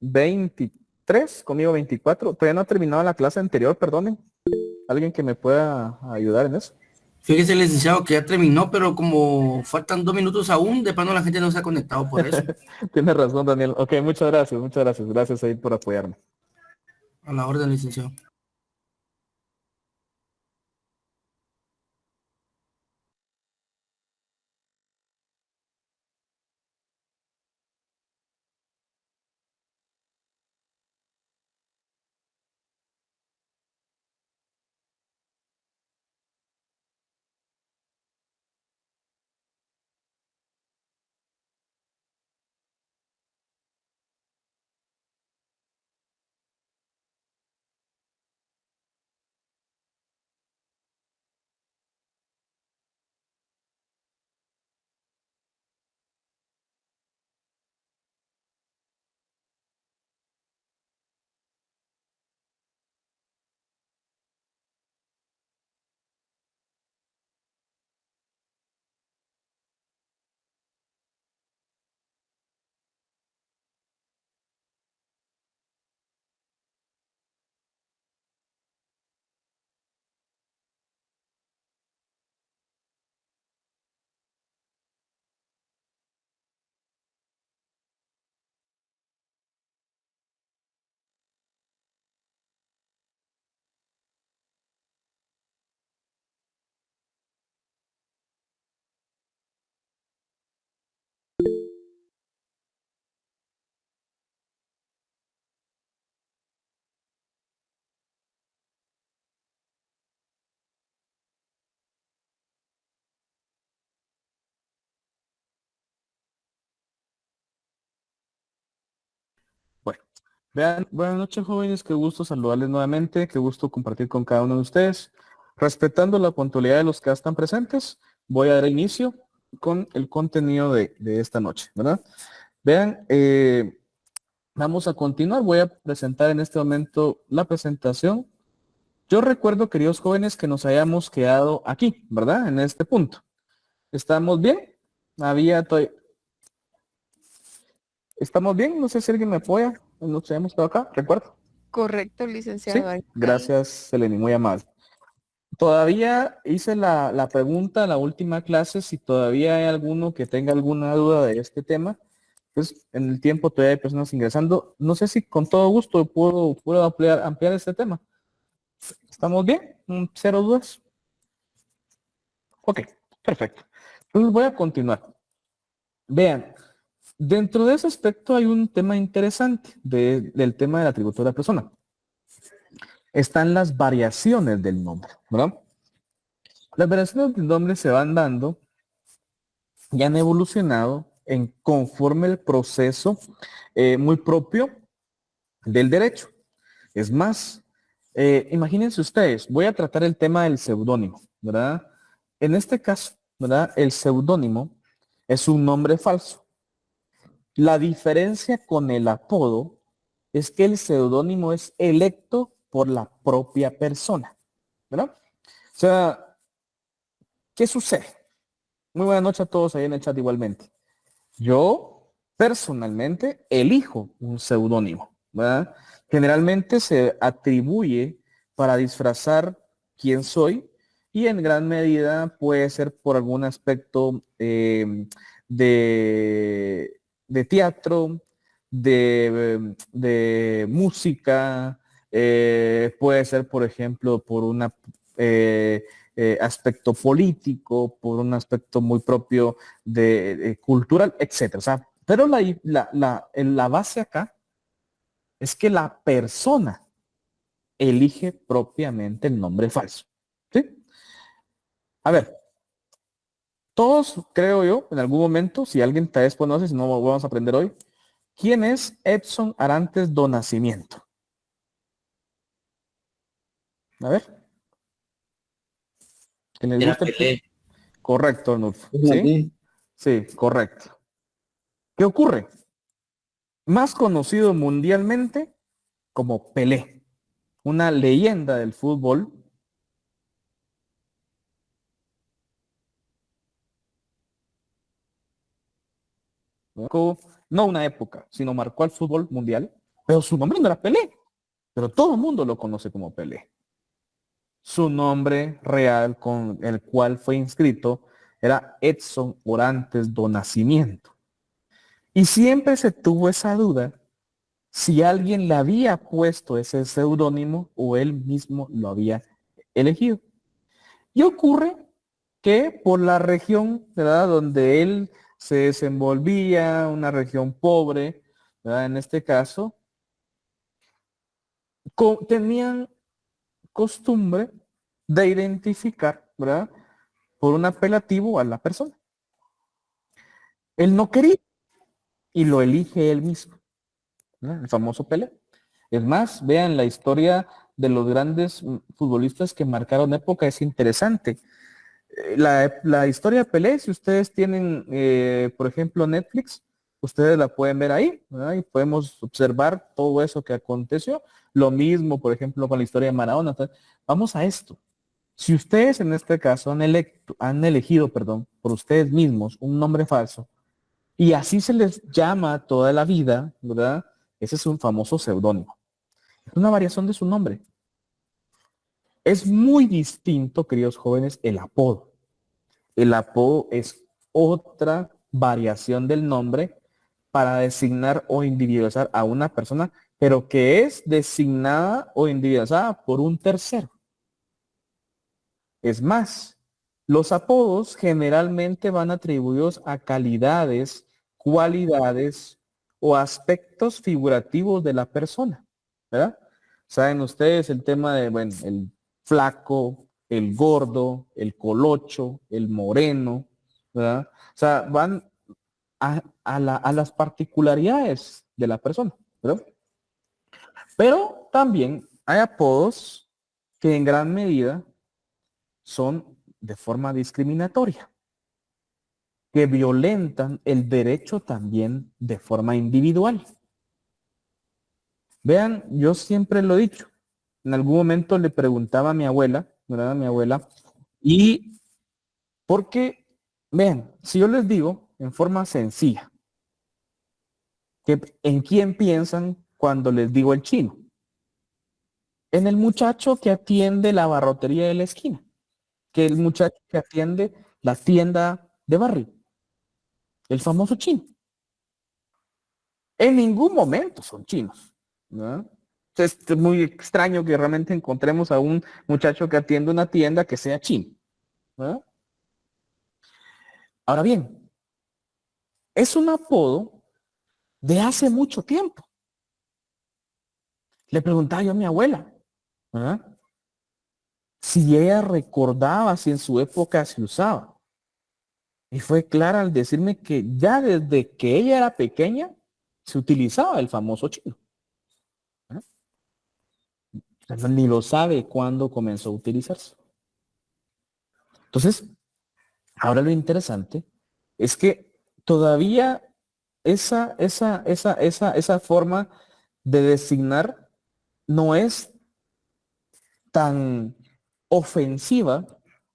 23, conmigo 24. Todavía no ha terminado la clase anterior, perdonen. ¿Alguien que me pueda ayudar en eso? Fíjese, licenciado, que ya terminó, pero como faltan 2 minutos aún, de plano la gente no se ha conectado por eso. Tienes razón, Daniel. Ok, muchas gracias, muchas gracias. Gracias ahí por apoyarme. A la orden, licenciado. Bueno, vean, buenas noches, jóvenes. Qué gusto saludarles nuevamente. Qué gusto compartir con cada uno de ustedes. Respetando la puntualidad de los que ya están presentes, voy a dar inicio con el contenido de esta noche, ¿verdad? Vean, vamos a continuar. Voy a presentar en este momento la presentación. Yo recuerdo, queridos jóvenes, que nos hayamos quedado aquí, ¿verdad? En este punto. ¿Estamos bien? ¿Estamos bien? No sé si alguien me apoya. Nos hemos quedado acá, recuerdo. Correcto, Sí, licenciado. Ahí. gracias, Seleni, muy amable. Todavía hice la pregunta en la última clase, si todavía hay alguno que tenga alguna duda de este tema, pues en el tiempo todavía hay personas ingresando. No sé si con todo gusto puedo ampliar este tema. ¿Estamos bien? ¿Cero dudas? Ok, perfecto. Entonces voy a continuar. Vean, dentro de ese aspecto hay un tema interesante del tema del atributo de la persona. Están las variaciones del nombre, ¿verdad? Las variaciones del nombre se van dando y han evolucionado en conforme el proceso muy propio del derecho. Es más, imagínense ustedes, voy a tratar el tema del seudónimo, ¿verdad? En este caso, ¿verdad? El seudónimo es un nombre falso. La diferencia con el apodo es que el seudónimo es electo por la propia persona, ¿verdad? O sea, ¿qué sucede? Muy buena noche a todos ahí en el chat igualmente. Yo personalmente elijo un seudónimo, ¿verdad? Generalmente se atribuye para disfrazar quién soy y en gran medida puede ser por algún aspecto de, de teatro, de música, puede ser, por ejemplo, por una aspecto político, por un aspecto muy propio de cultural, etcétera. O sea, pero en la base acá es que la persona elige propiamente el nombre falso. ¿Sí? A ver, todos, creo yo, en algún momento, si alguien tal vez conoce, si no vamos a aprender hoy, ¿quién es Edson Arantes do Nascimento? A ver, que les Era gusta el fútbol. Pelé. Correcto, Arnulfo. ¿Sí? Fíjate. Sí, correcto. ¿Qué ocurre? Más conocido mundialmente como Pelé, una leyenda del fútbol. Marcó, no una época, sino marcó al fútbol mundial. Pero su nombre no era Pelé, pero todo el mundo lo conoce como Pelé. Su nombre real con el cual fue inscrito era Edson Orantes do Nascimento. Y siempre se tuvo esa duda si alguien le había puesto ese seudónimo o él mismo lo había elegido. Y ocurre que por la región, ¿verdad?, donde él se desenvolvía, una región pobre, ¿verdad?, en este caso, tenían costumbre de identificar, ¿verdad?, por un apelativo a la persona. Él no quería y lo elige él mismo, ¿verdad?, el famoso Pelé. Es más, vean la historia de los grandes futbolistas que marcaron época, es interesante. La historia de Pelé, si ustedes tienen, por ejemplo, Netflix, ustedes la pueden ver ahí, ¿verdad? Y podemos observar todo eso que aconteció. Lo mismo, por ejemplo, con la historia de Maradona. Entonces, vamos a esto. Si ustedes en este caso han elegido, perdón, por ustedes mismos un nombre falso, y así se les llama toda la vida, ¿verdad? Ese es un famoso seudónimo. Es una variación de su nombre. Es muy distinto, queridos jóvenes, el apodo. El apodo es otra variación del nombre para designar o individualizar a una persona, pero que es designada o individualizada por un tercero. Es más, los apodos generalmente van atribuidos a calidades, cualidades o aspectos figurativos de la persona, ¿verdad? Saben ustedes el tema de, bueno, el flaco, el gordo, el colocho, el moreno, ¿verdad? O sea, van a las particularidades de la persona, ¿verdad? Pero también hay apodos que en gran medida son de forma discriminatoria, que violentan el derecho también de forma individual. Vean, yo siempre lo he dicho. En algún momento le preguntaba a mi abuela, ¿verdad? A mi abuela, y porque, vean, si yo les digo en forma sencilla, que ¿en quién piensan cuando les digo el chino? En el muchacho que atiende la barrotería de la esquina, que el muchacho que atiende la tienda de barrio, el famoso chino. En ningún momento son chinos, ¿no? Es muy extraño que realmente encontremos a un muchacho que atiende una tienda que sea chino, ¿no? Ahora bien, es un apodo de hace mucho tiempo. Le preguntaba yo a mi abuela, ¿verdad?, si ella recordaba si en su época se usaba. Y fue clara al decirme que ya desde que ella era pequeña se utilizaba el famoso chino. O sea, ni lo sabe cuándo comenzó a utilizarse. Entonces, ahora lo interesante es que todavía esa forma de designar no es tan ofensiva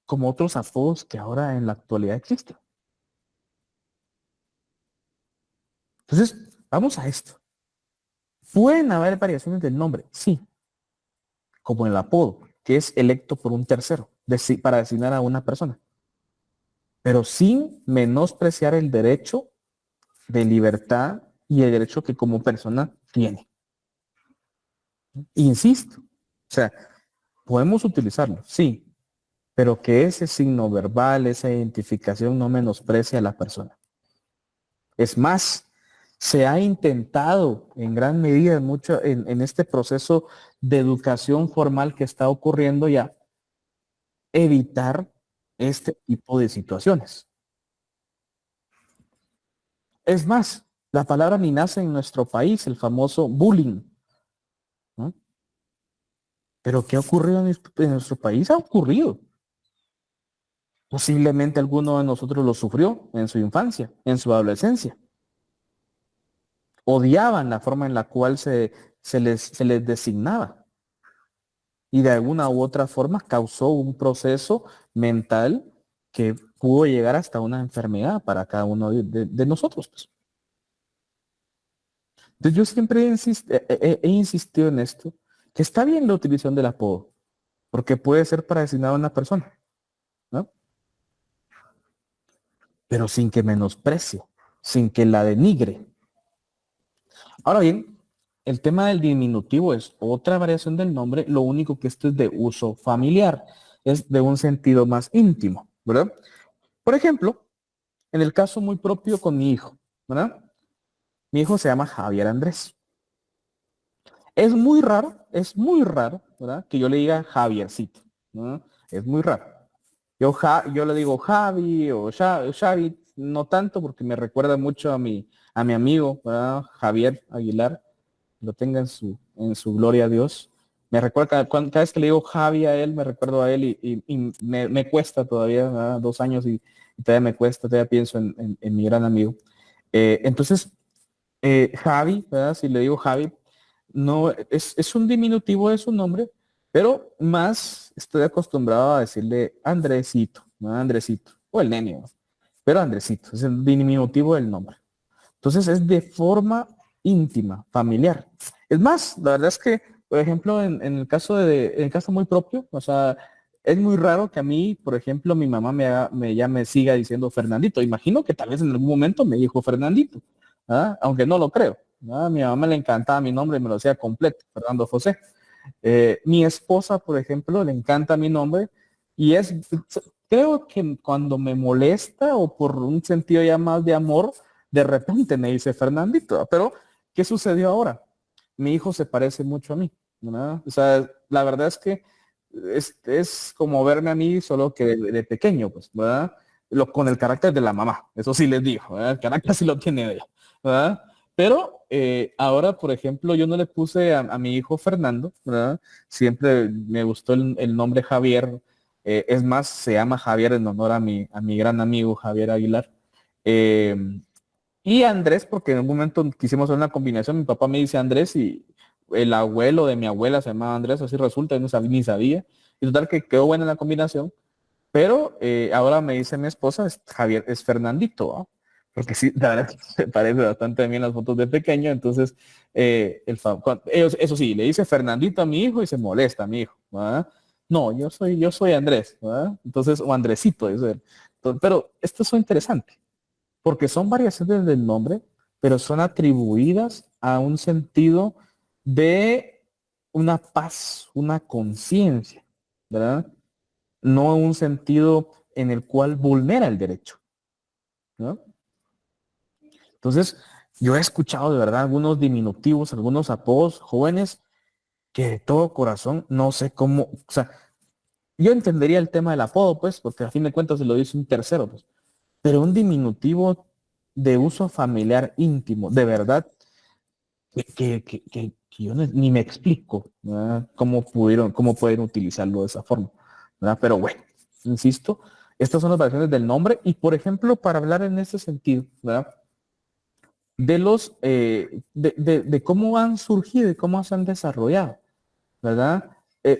como otros apodos que ahora en la actualidad existen. Entonces, vamos a esto. ¿Pueden haber variaciones del nombre? Sí, como el apodo, que es electo por un tercero para designar a una persona, pero sin menospreciar el derecho de libertad y el derecho que como persona tiene. Insisto, o sea, podemos utilizarlo, sí, pero que ese signo verbal, esa identificación no menosprecie a la persona. Es más, se ha intentado en gran medida mucho en este proceso de educación formal que está ocurriendo ya, evitar este tipo de situaciones. Es más, la palabra ni nace en nuestro país, el famoso bullying, ¿no? Pero ¿qué ha ocurrido en nuestro país? Ha ocurrido. Posiblemente alguno de nosotros lo sufrió en su infancia, en su adolescencia. Odiaban la forma en la cual se les designaba. Y de alguna u otra forma causó un proceso mental que pudo llegar hasta una enfermedad para cada uno de nosotros, pues. Entonces yo siempre he insistido en esto, que está bien la utilización del apodo, porque puede ser para designar a una persona, ¿no? Pero sin que menosprecie, sin que la denigre. Ahora bien, el tema del diminutivo es otra variación del nombre, lo único que esto es de uso familiar, es de un sentido más íntimo, ¿verdad? Por ejemplo, en el caso muy propio con mi hijo, ¿verdad? Mi hijo se llama Javier Andrés. Es muy raro, ¿verdad? Que yo le diga Javiercito, ¿no? Es muy raro. Yo le digo Javi o Xavi, no tanto porque me recuerda mucho a mi amigo, ¿verdad? Javier Aguilar, lo tenga en su gloria a Dios. Me recuerda, cada vez que le digo Javi a él, me recuerdo a él y me cuesta todavía, ¿verdad? 2 años y todavía me cuesta, todavía pienso en mi gran amigo. Entonces, Javi, ¿verdad? Si le digo Javi, no, es un diminutivo de su nombre, pero más estoy acostumbrado a decirle Andresito, ¿no? Andresito, o el nene, ¿no? Pero Andresito, es el diminutivo del nombre. Entonces es de forma íntima, familiar. Es más, la verdad es que, por ejemplo, en el caso en el caso muy propio, o sea, es muy raro que a mí, por ejemplo, mi mamá ya me siga diciendo Fernandito. Imagino que tal vez en algún momento me dijo Fernandito, ¿ah? Aunque no lo creo. ¿Ah? A mi mamá le encantaba mi nombre y me lo decía completo, Fernando José. Mi esposa, por ejemplo, le encanta mi nombre y creo que cuando me molesta o por un sentido ya más de amor, de repente me dice Fernandito. Pero, ¿qué sucedió ahora? Mi hijo se parece mucho a mí, ¿verdad? O sea, la verdad es que es como verme a mí, solo que de pequeño, pues, ¿verdad? Con el carácter de la mamá, eso sí les digo, ¿verdad? El carácter sí lo tiene ella, ¿verdad? Pero ahora, por ejemplo, yo no le puse a mi hijo Fernando, ¿verdad? Siempre me gustó el nombre Javier. Es más, se llama Javier en honor a mi gran amigo Javier Aguilar. Eh, y Andrés, porque en un momento quisimos hacer una combinación, mi papá me dice Andrés y el abuelo de mi abuela se llamaba Andrés, así resulta, yo no sabía, ni sabía. Y total que quedó buena la combinación, pero ahora me dice mi esposa, es Javier, es Fernandito, ¿ah? Porque sí, la verdad que se parece bastante a mí en las fotos de pequeño, entonces, eso sí, le dice Fernandito a mi hijo y se molesta a mi hijo, ¿verdad? No, yo soy Andrés, ¿verdad? Entonces, o Andresito, dice él. Pero esto es interesante, porque son variaciones del nombre, pero son atribuidas a un sentido de una paz, una conciencia, ¿verdad? No un sentido en el cual vulnera el derecho, ¿no? Entonces, yo he escuchado de verdad algunos diminutivos, algunos apodos jóvenes que de todo corazón no sé cómo, o sea, yo entendería el tema del apodo, pues, porque a fin de cuentas se lo dice un tercero, pues, pero un diminutivo de uso familiar íntimo, de verdad, que yo ni me explico, ¿verdad? Cómo pueden utilizarlo de esa forma, ¿verdad? Pero bueno, insisto, estas son las variaciones del nombre y, por ejemplo, para hablar en este sentido, ¿verdad? De cómo han surgido y cómo se han desarrollado, ¿verdad?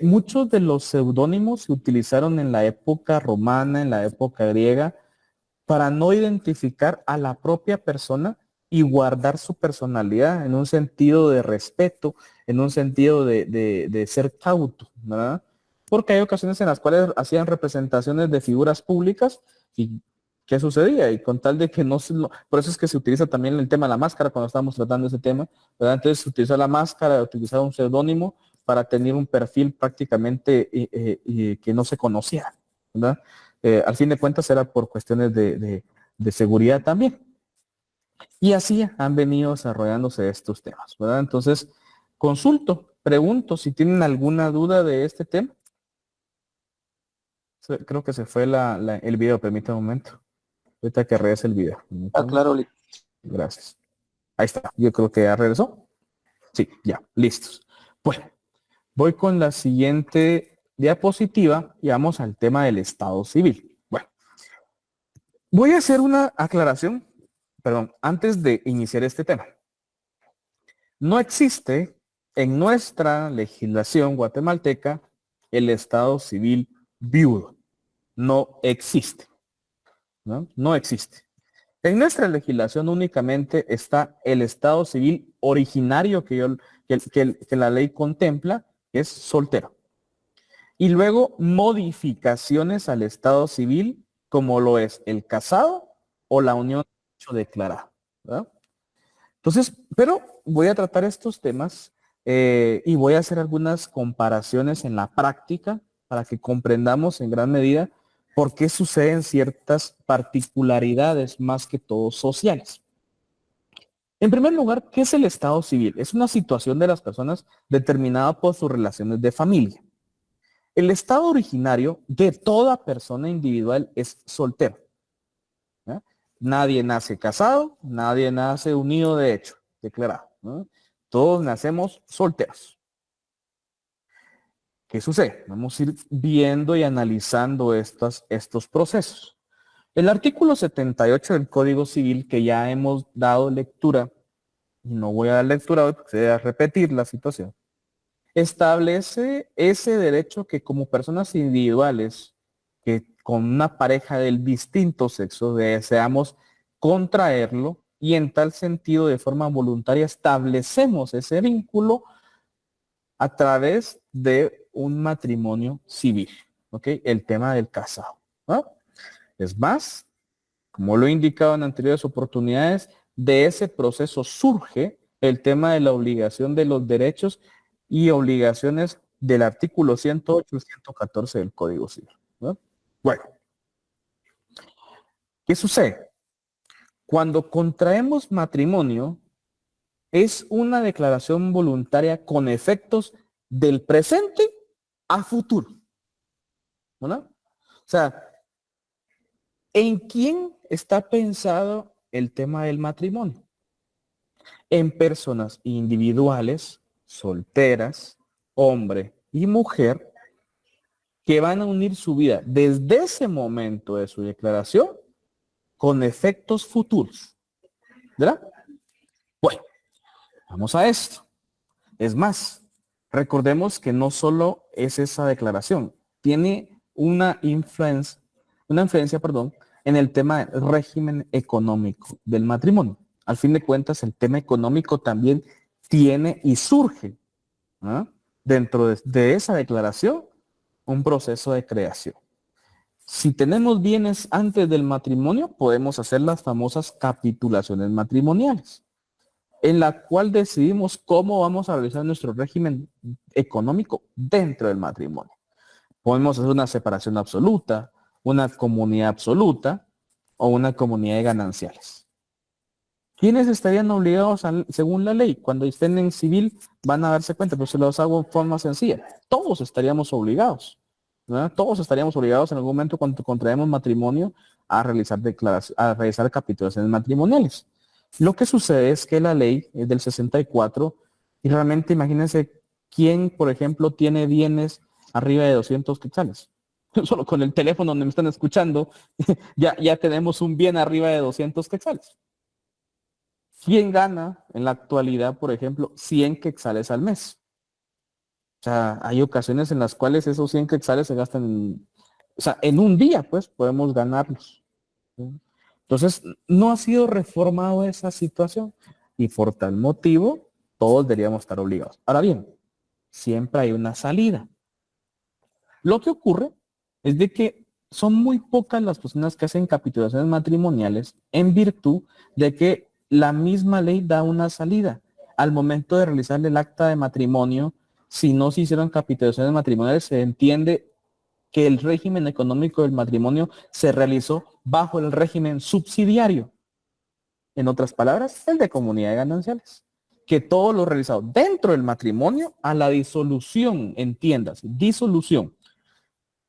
Muchos de los seudónimos se utilizaron en la época romana, en la época griega, para no identificar a la propia persona y guardar su personalidad en un sentido de respeto, en un sentido de ser cauto, ¿verdad? Porque hay ocasiones en las cuales hacían representaciones de figuras públicas y ¿qué sucedía? Y con tal de que no se lo... Por eso es que se utiliza también el tema de la máscara cuando estamos tratando ese tema, ¿verdad? Entonces se utiliza la máscara, utilizar un seudónimo para tener un perfil prácticamente que no se conociera, ¿verdad? Al fin de cuentas era por cuestiones de seguridad también. Y así han venido desarrollándose estos temas, ¿verdad? Entonces, pregunto si tienen alguna duda de este tema. Creo que se fue el video, permítame un momento. Ahorita que regrese el video. Claro, Gracias. Ahí está. Yo creo que ya regresó. Sí, ya, listos. Bueno, voy con la siguiente diapositiva y vamos al tema del estado civil. Bueno, voy a hacer una aclaración, perdón, antes de iniciar este tema. No existe en nuestra legislación guatemalteca el estado civil viudo. No existe, ¿no? No existe. En nuestra legislación únicamente está el estado civil originario que la ley contempla, que es soltero. Y luego modificaciones al estado civil, como lo es el casado o la unión de hecho declarada, ¿verdad? Entonces, pero voy a tratar estos temas y voy a hacer algunas comparaciones en la práctica para que comprendamos en gran medida por qué suceden ciertas particularidades más que todo sociales. En primer lugar, ¿qué es el estado civil? Es una situación de las personas determinada por sus relaciones de familia. El estado originario de toda persona individual es soltero. ¿Ya? Nadie nace casado, nadie nace unido de hecho, declarado, ¿no? Todos nacemos solteros. ¿Qué sucede? Vamos a ir viendo y analizando estos procesos. El artículo 78 del Código Civil, que ya hemos dado lectura, y no voy a dar lectura hoy porque se debe repetir la situación, establece ese derecho que como personas individuales que con una pareja del distinto sexo deseamos contraerlo y en tal sentido de forma voluntaria establecemos ese vínculo a través de un matrimonio civil, ¿ok? El tema del casado, ¿no? Es más, como lo he indicado en anteriores oportunidades, de ese proceso surge el tema de la obligación de los derechos y obligaciones del artículo 108 y 114 del Código Civil, ¿no? Bueno, ¿qué sucede? Cuando contraemos matrimonio, es una declaración voluntaria con efectos del presente a futuro, ¿no? O sea, ¿en quién está pensado el tema del matrimonio? En personas individuales, solteras, hombre y mujer, que van a unir su vida desde ese momento de su declaración con efectos futuros. ¿Verdad? Bueno, vamos a esto. Es más, recordemos que no solo es esa declaración, tiene una influencia, perdón, en el tema del régimen económico del matrimonio. Al fin de cuentas, el tema económico también tiene y surge, ¿ah?, dentro de esa declaración un proceso de creación. Si tenemos bienes antes del matrimonio, podemos hacer las famosas capitulaciones matrimoniales, en la cual decidimos cómo vamos a realizar nuestro régimen económico dentro del matrimonio. Podemos hacer una separación absoluta, una comunidad absoluta o una comunidad de gananciales. ¿Quiénes estarían obligados según la ley? Cuando estén en civil van a darse cuenta, pero se los hago en forma sencilla. Todos estaríamos obligados, ¿verdad? Todos estaríamos obligados en algún momento cuando contraemos matrimonio a realizar capitulaciones matrimoniales. Lo que sucede es que la ley es del 64 y realmente imagínense quién, por ejemplo, tiene bienes arriba de 200 quetzales. Solo con el teléfono donde me están escuchando, ya tenemos un bien arriba de 200 quetzales. ¿Quién gana en la actualidad, por ejemplo, 100 quetzales al mes? O sea, hay ocasiones en las cuales esos 100 quetzales se gastan en un día, pues, podemos ganarlos. Entonces, no ha sido reformado esa situación y por tal motivo, todos deberíamos estar obligados. Ahora bien, siempre hay una salida. Lo que ocurre es de que son muy pocas las personas que hacen capitulaciones matrimoniales en virtud de que la misma ley da una salida. Al momento de realizar el acta de matrimonio, si no se hicieron capitulaciones matrimoniales, se entiende que el régimen económico del matrimonio se realizó bajo el régimen subsidiario. En otras palabras, el de comunidad de gananciales. Que todo lo realizado dentro del matrimonio a la disolución, entiendas, disolución.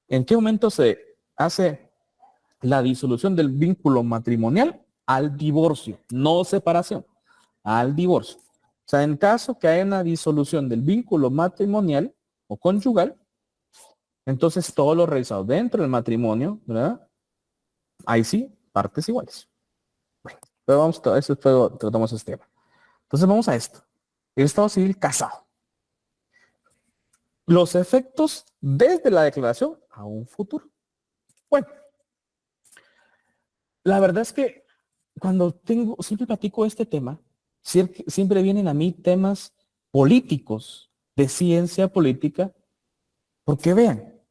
¿En qué momento se hace la disolución del vínculo matrimonial? Al divorcio, no separación, al divorcio. O sea, en caso que haya una disolución del vínculo matrimonial o conyugal, entonces todo lo realizado dentro del matrimonio, ¿verdad? Ahí sí, partes iguales. Bueno, pero vamos a eso, después tratamos este tema. Entonces vamos a esto. El estado civil casado. Los efectos desde la declaración a un futuro. Bueno, la verdad es que siempre platico este tema, siempre vienen a mí temas políticos, de ciencia política, porque vean,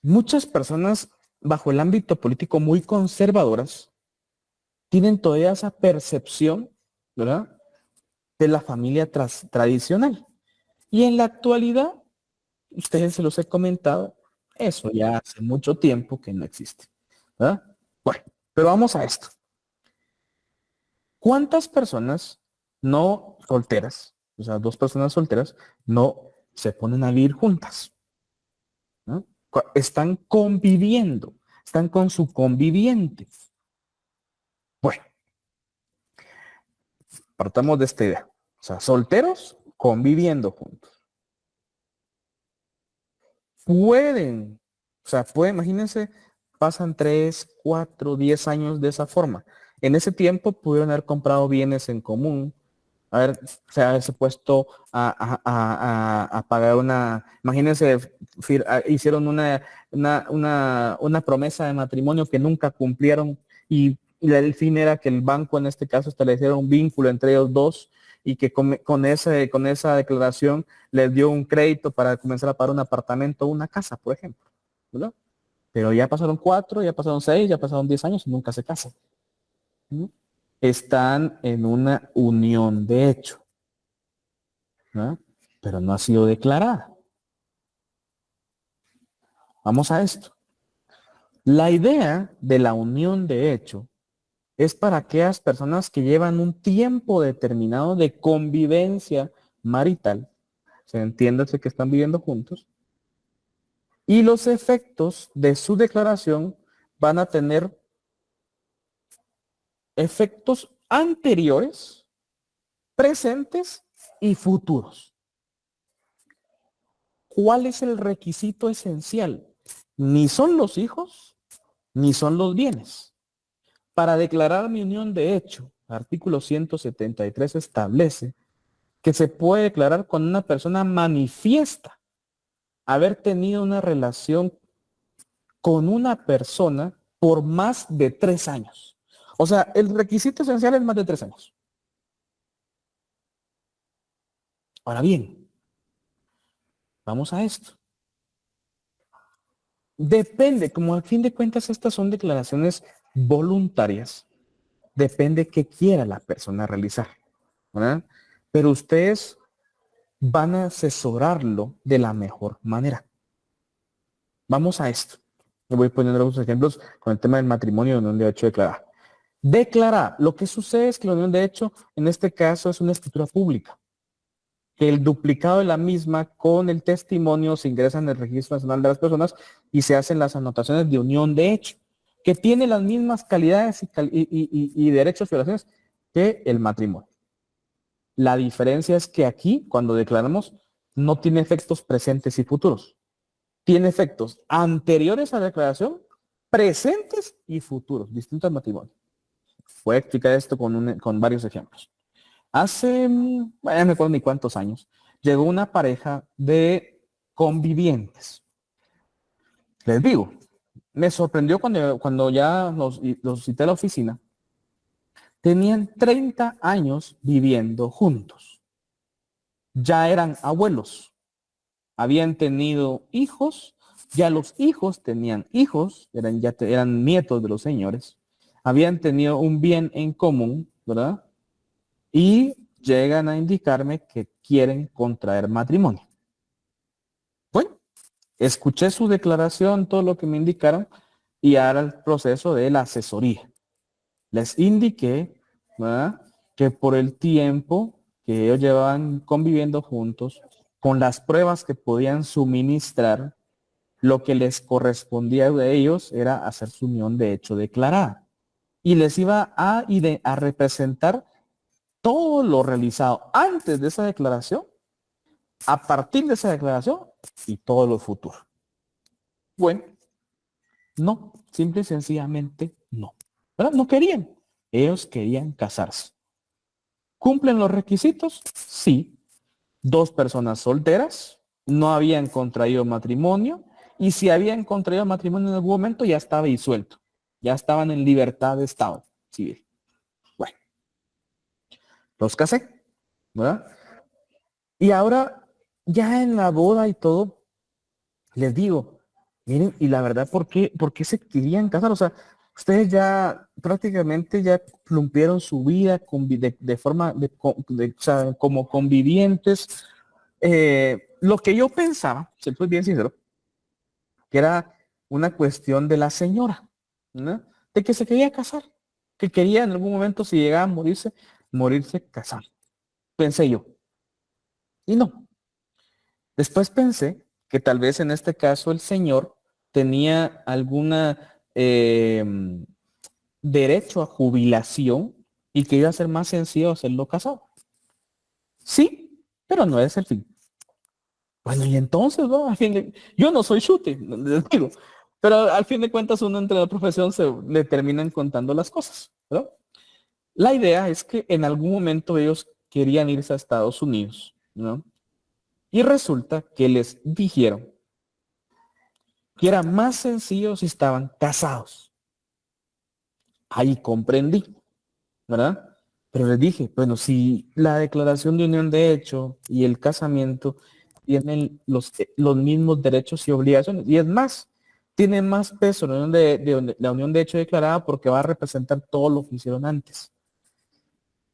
muchas personas bajo el ámbito político muy conservadoras tienen todavía esa percepción, ¿verdad?, de la familia tradicional. Y en la actualidad, ustedes se los he comentado, eso ya hace mucho tiempo que no existe, ¿verdad? Bueno, pero vamos a esto. ¿Cuántas personas no solteras, o sea, dos personas solteras, no se ponen a vivir juntas, ¿no? Están conviviendo, están con su conviviente. Bueno, partamos de esta idea. O sea, solteros conviviendo juntos. Pueden, o sea, imagínense, pasan 3, 4, 10 años de esa forma. En ese tiempo pudieron haber comprado bienes en común, haberse puesto a pagar imagínense, hicieron una promesa de matrimonio que nunca cumplieron y el fin era que el banco en este caso estableciera un vínculo entre ellos dos y que con esa declaración les dio un crédito para comenzar a pagar un apartamento o una casa, por ejemplo, ¿verdad? Pero ya pasaron 4, ya pasaron 6, ya pasaron 10 años y nunca se casan. ¿No? Están en una unión de hecho, ¿no? Pero no ha sido declarada. Vamos a esto. La idea de la unión de hecho es para aquellas personas que llevan un tiempo determinado de convivencia marital, se entiéndase que están viviendo juntos, y los efectos de su declaración van a tener efectos anteriores, presentes y futuros. ¿Cuál es el requisito esencial? Ni son los hijos, ni son los bienes. Para declarar mi unión de hecho, artículo 173 establece que se puede declarar cuando una persona manifiesta haber tenido una relación con una persona por más de 3 años. O sea, el requisito esencial es más de 3 años. Ahora bien, vamos a esto. Depende, como al fin de cuentas estas son declaraciones voluntarias, depende qué quiera la persona realizar, ¿verdad? Pero ustedes van a asesorarlo de la mejor manera. Vamos a esto. Le voy poniendo algunos ejemplos con el tema del matrimonio de unión de hecho declarada. Declarar, lo que sucede es que la unión de hecho, en este caso, es una escritura pública. Que el duplicado de la misma con el testimonio se ingresa en el Registro Nacional de las Personas y se hacen las anotaciones de unión de hecho, que tiene las mismas calidades y derechos y obligaciones que el matrimonio. La diferencia es que aquí, cuando declaramos, no tiene efectos presentes y futuros. Tiene efectos anteriores a la declaración, presentes y futuros, distintos al matrimonio. Voy a explicar esto con varios ejemplos. Hace, bueno, no me acuerdo ni cuántos años, llegó una pareja de convivientes. Les digo, me sorprendió cuando ya los cité a la oficina. Tenían 30 años viviendo juntos. Ya eran abuelos. Habían tenido hijos. Ya los hijos tenían hijos. Eran nietos de los señores. Habían tenido un bien en común, ¿verdad? Y llegan a indicarme que quieren contraer matrimonio. Bueno, escuché su declaración, todo lo que me indicaron, y ahora el proceso de la asesoría. Les indiqué, ¿verdad?, que por el tiempo que ellos llevaban conviviendo juntos, con las pruebas que podían suministrar, lo que les correspondía a ellos era hacer su unión de hecho declarada. Y les iba a representar todo lo realizado antes de esa declaración, a partir de esa declaración y todo lo futuro. Bueno, no, simple y sencillamente no. ¿Verdad? No querían. Ellos querían casarse. ¿Cumplen los requisitos? Sí. 2 personas solteras, no habían contraído matrimonio, y si habían contraído matrimonio en algún momento ya estaba disuelto. Ya estaban en libertad de estado civil. los casé, ¿verdad? Y ahora, ya en la boda y todo, les digo, miren, y la verdad, por qué se querían casar? O sea, ustedes ya prácticamente ya cumplieron su vida de forma, o sea, como convivientes. Lo que yo pensaba, si soy bien sincero, que era una cuestión de la señora, ¿no? De que se quería casar, que quería en algún momento, si llegaba a morirse casar. Pensé yo. Y no. Después pensé que tal vez en este caso el señor tenía alguna derecho a jubilación y que iba a ser más sencillo hacerlo casado. Sí, pero no es el fin. Bueno, y entonces, ¿no? Yo no soy shooter, les digo, pero al fin de cuentas uno entre la profesión se le terminan contando las cosas, ¿no? La idea es que en algún momento ellos querían irse a Estados Unidos, ¿no? Y resulta que les dijeron que era más sencillo si estaban casados. Ahí comprendí, ¿verdad? Pero les dije, bueno, si la declaración de unión de hecho y el casamiento tienen los mismos derechos y obligaciones, y es más, tiene más peso la unión de hecho declarada porque va a representar todo lo que hicieron antes.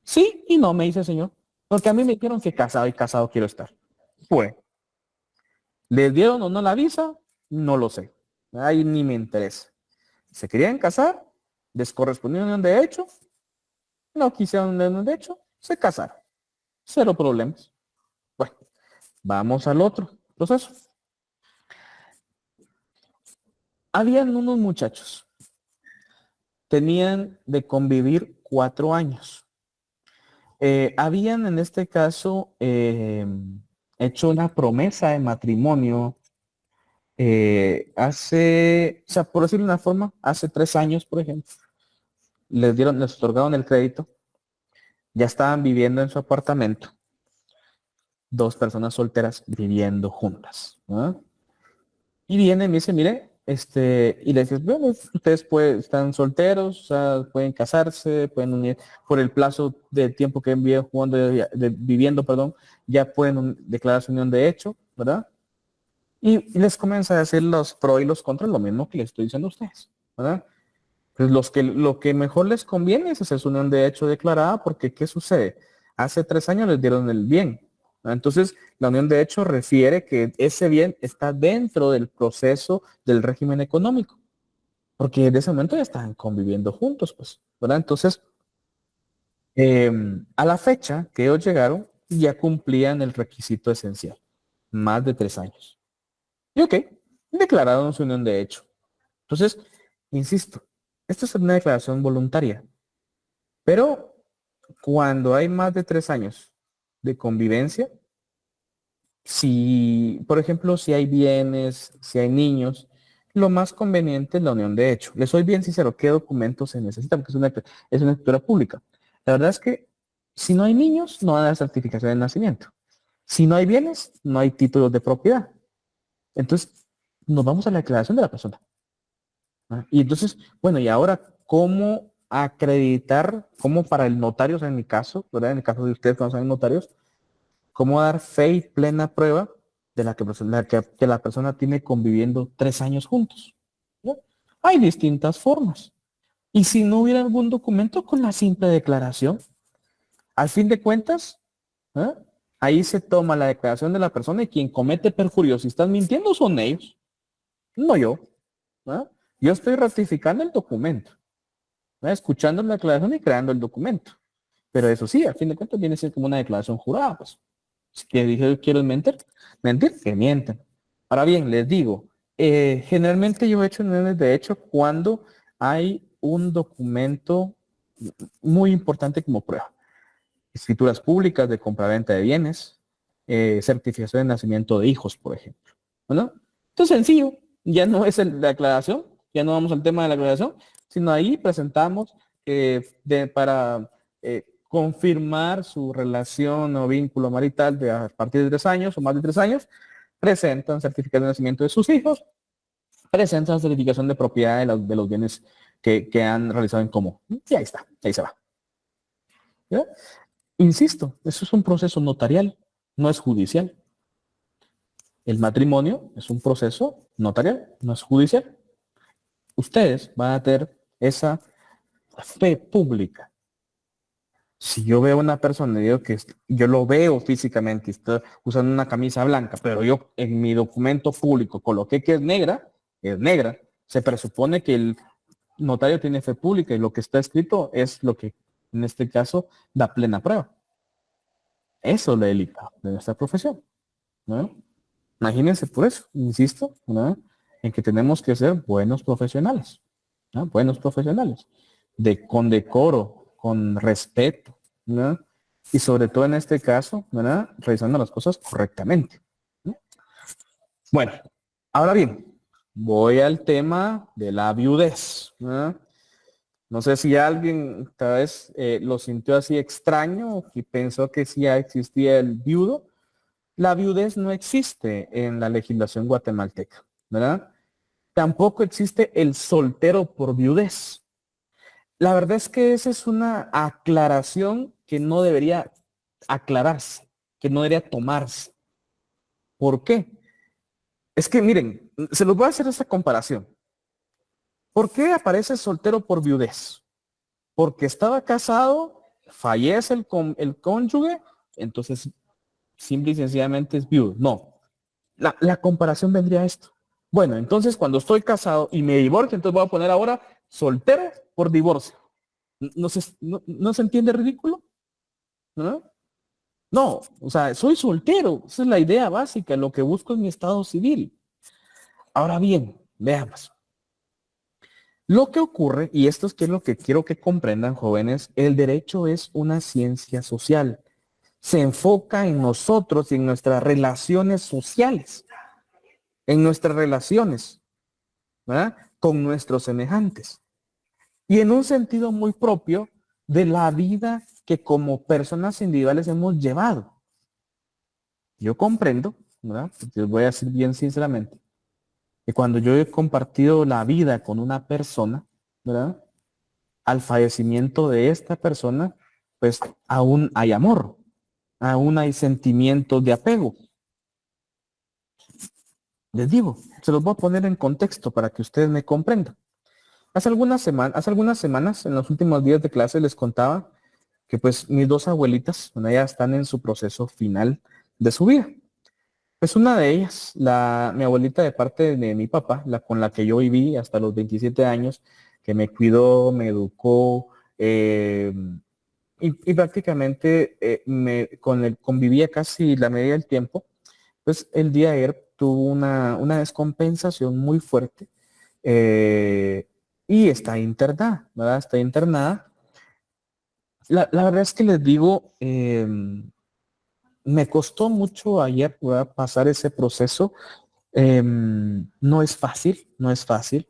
Sí y no, me dice el señor, porque a mí me dijeron que casado y casado quiero estar. Bueno, ¿les dieron o no la visa? No lo sé. Ahí ni me interesa. Se querían casar, les correspondía unión de hecho, no quisieron unión de hecho, se casaron. Cero problemas. Bueno, vamos al otro proceso. Habían unos muchachos, tenían de convivir 4 años. Habían en este caso hecho una promesa de matrimonio hace, o sea, por decirlo de una forma, hace 3 años, por ejemplo. Les otorgaron el crédito, ya estaban viviendo en su apartamento, 2 personas solteras viviendo juntas, ¿no? Y viene y me dice, mire, y le dices, bueno, ustedes están solteros, o sea, pueden casarse, pueden unir por el plazo de tiempo que viven jugando, viviendo, perdón, ya pueden declarar su unión de hecho, ¿verdad? Y les comienza a decir los pros y los contras, lo mismo que les estoy diciendo a ustedes, ¿verdad? Pues lo que mejor les conviene es hacer su unión de hecho declarada, porque ¿qué sucede? Hace 3 años les dieron el bien, ¿no? Entonces, la unión de hecho refiere que ese bien está dentro del proceso del régimen económico, porque en ese momento ya están conviviendo juntos, pues, ¿verdad? Entonces, a la fecha que ellos llegaron, ya cumplían el requisito esencial, más de 3 años. Y ok, declararon su unión de hecho. Entonces, insisto, esto es una declaración voluntaria, pero cuando hay más de 3 años de convivencia, si, por ejemplo, si hay bienes, si hay niños, lo más conveniente es la unión de hecho. Les soy bien sincero, ¿qué documentos se necesitan? Porque es una escritura pública. La verdad es que si no hay niños, no hay certificación de nacimiento. Si no hay bienes, no hay títulos de propiedad. Entonces, nos vamos a la declaración de la persona. ¿Ah? Y entonces, bueno, y ahora, ¿cómo acreditar, cómo para el notario, o sea, en mi caso, ¿verdad? En el caso de ustedes cuando son notarios, cómo dar fe y plena prueba de que la persona tiene conviviendo 3 años juntos? ¿No? Hay distintas formas. Y si no hubiera algún documento con la simple declaración, al fin de cuentas, ¿eh? Ahí se toma la declaración de la persona y quien comete perjurio, si están mintiendo, son ellos, no yo. ¿Ah? Yo estoy ratificando el documento, ¿no? Escuchando la declaración y creando el documento. Pero eso sí, al fin de cuentas viene a ser como una declaración jurada, pues. Si que dije quiero mentir, que mienten. Ahora bien, les digo, generalmente yo he hecho uniones de hecho cuando hay un documento muy importante como prueba. Escrituras públicas de compraventa de bienes, certificación de nacimiento de hijos, por ejemplo. ¿No? Entonces sencillo, ya no es la aclaración, ya no vamos al tema de la aclaración, sino ahí presentamos para confirmar su relación o vínculo marital de a partir de 3 años o más de 3 años, presentan certificado de nacimiento de sus hijos, presentan certificación de propiedad de los bienes que han realizado en común. Y ahí está, ahí se va. ¿Ya? Insisto, eso es un proceso notarial, no es judicial. El matrimonio es un proceso notarial, no es judicial. Ustedes van a tener esa fe pública. Si yo veo a una persona y digo que yo lo veo físicamente y está usando una camisa blanca, pero yo en mi documento público coloqué que es negra, se presupone que el notario tiene fe pública y lo que está escrito es lo que en este caso da plena prueba. Eso es la élite de nuestra profesión, ¿no? Imagínense por eso, insisto, ¿no? En que tenemos que ser buenos profesionales, ¿no? Buenos profesionales, con decoro, con respeto, ¿no? Y sobre todo en este caso, ¿verdad? Realizando las cosas correctamente, ¿no? Bueno, ahora bien, voy al tema de la viudez, ¿no? No sé si alguien tal vez lo sintió así extraño y pensó que sí ya existía el viudo. La viudez no existe en la legislación guatemalteca, ¿verdad? Tampoco existe el soltero por viudez. La verdad es que esa es una aclaración que no debería aclararse, que no debería tomarse. ¿Por qué? Es que miren, se los voy a hacer esta comparación. ¿Por qué aparece soltero por viudez? Porque estaba casado, fallece el cónyuge, entonces simple y sencillamente es viudo. No, la comparación vendría a esto. Bueno, entonces cuando estoy casado y me divorcio, entonces voy a poner ahora soltero por divorcio. ¿No se entiende ridículo? ¿No? No, o sea, soy soltero. Esa es la idea básica, lo que busco en mi estado civil. Ahora bien, veamos. Lo que ocurre, y esto es que es lo que quiero que comprendan, jóvenes, el derecho es una ciencia social. Se enfoca en nosotros y en nuestras relaciones sociales, en nuestras relaciones, ¿verdad? Con nuestros semejantes. Y en un sentido muy propio de la vida que como personas individuales hemos llevado. Yo comprendo, ¿verdad? Les voy a decir bien sinceramente, que cuando yo he compartido la vida con una persona, ¿verdad? Al fallecimiento de esta persona, pues aún hay amor, aún hay sentimientos de apego. Les digo, se los voy a poner en contexto para que ustedes me comprendan. Hace algunas semanas, en los últimos días de clase, les contaba que pues mis dos abuelitas, bueno, ya están en su proceso final de su vida. Pues una de ellas, mi abuelita de parte de mi papá, la con la que yo viví hasta los 27 años, que me cuidó, me educó, y prácticamente convivía casi la media del tiempo, pues el día de ayer tuvo una descompensación muy fuerte y está internada, ¿verdad? Está internada. La verdad es que les digo, me costó mucho ayer, ¿verdad? Pasar ese proceso. No es fácil, no es fácil.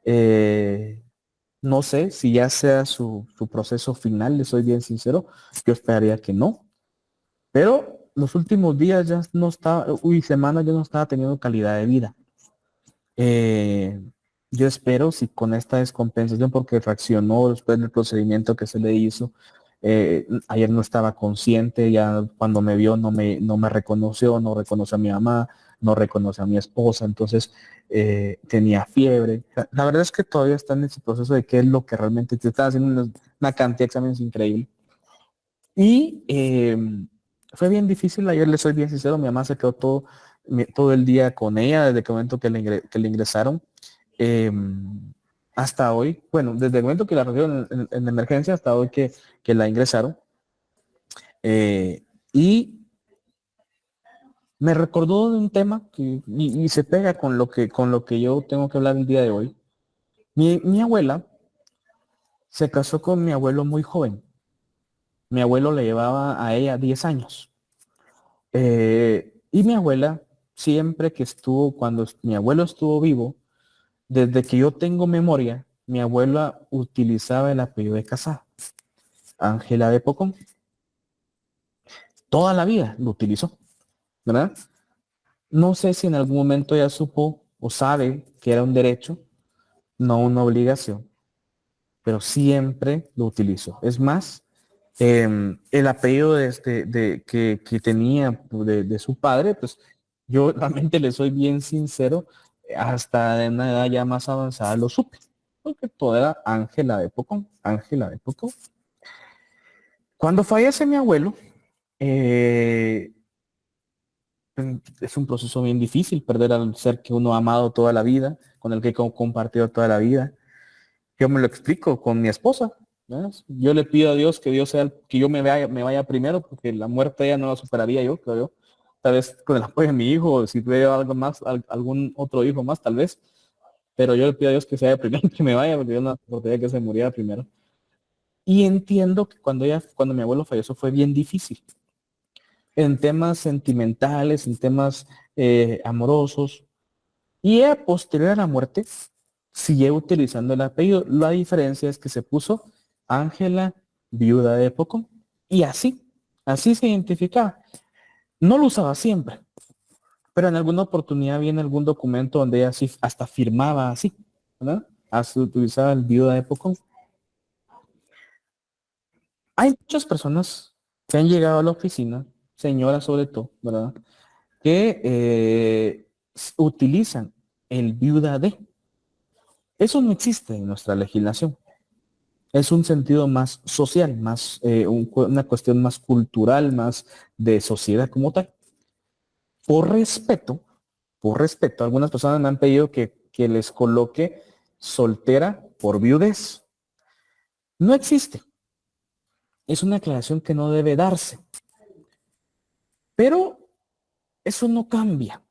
Eh, no sé si ya sea su proceso final, le soy bien sincero. Yo esperaría que no. Pero los últimos días ya no estaba, semanas ya no estaba teniendo calidad de vida. Eh, yo espero si con esta descompensación, porque reaccionó después del procedimiento que se le hizo, ayer no estaba consciente, ya cuando me vio no me reconoció, no reconoció a mi mamá, no reconoce a mi esposa, entonces tenía fiebre. La verdad es que todavía está en ese proceso de qué es lo que realmente te está haciendo una cantidad de exámenes increíble. Y fue bien difícil, ayer le soy bien sincero, mi mamá se quedó todo el día con ella desde el momento que le ingresaron eh, hasta hoy, bueno, desde el momento que la recibieron en emergencia hasta hoy que la ingresaron. Y me recordó de un tema y se pega con lo que yo tengo que hablar el día de hoy. Mi abuela se casó con mi abuelo muy joven. Mi abuelo le llevaba a ella 10 años. Y mi abuela, siempre que estuvo, cuando mi abuelo estuvo vivo, desde que yo tengo memoria, mi abuela utilizaba el apellido de Casada, Ángela de Pocón. Toda la vida lo utilizó, ¿verdad? No sé si en algún momento ya supo o sabe que era un derecho, no una obligación, pero siempre lo utilizó. Es más, El apellido que tenía de su padre, pues yo realmente le soy bien sincero, hasta de una edad ya más avanzada lo supe, porque todo era Ángela de Pocón, Ángela de Pocón. Cuando fallece mi abuelo, eh, es un proceso bien difícil perder al ser que uno ha amado toda la vida, con el que he compartido toda la vida. Yo me lo explico con mi esposa. ¿Ves? Yo le pido a Dios que Dios sea que yo me vaya primero, porque la muerte ella no la superaría yo, creo yo. Tal vez con el apoyo de mi hijo, o si tuviera algo más, algún otro hijo más, tal vez. Pero yo le pido a Dios que sea el primero que me vaya, porque yo no soportaría que se muriera primero. Y entiendo que cuando mi abuelo falleció fue bien difícil. En temas sentimentales, en temas amorosos. Y a posterior a la muerte, sigue utilizando el apellido. La diferencia es que se puso Ángela, viuda de Pocón. Y así se identificaba. No lo usaba siempre, pero en alguna oportunidad viene algún documento donde ella sí hasta firmaba así, ¿verdad? Así utilizaba el viuda de Pocón. Hay muchas personas que han llegado a la oficina, señoras sobre todo, ¿verdad? Que utilizan el viuda de. Eso no existe en nuestra legislación. Es un sentido más social, más una cuestión más cultural, más de sociedad como tal. Por respeto, algunas personas me han pedido que les coloque soltera por viudez. No existe. Es una aclaración que no debe darse. Pero eso no cambia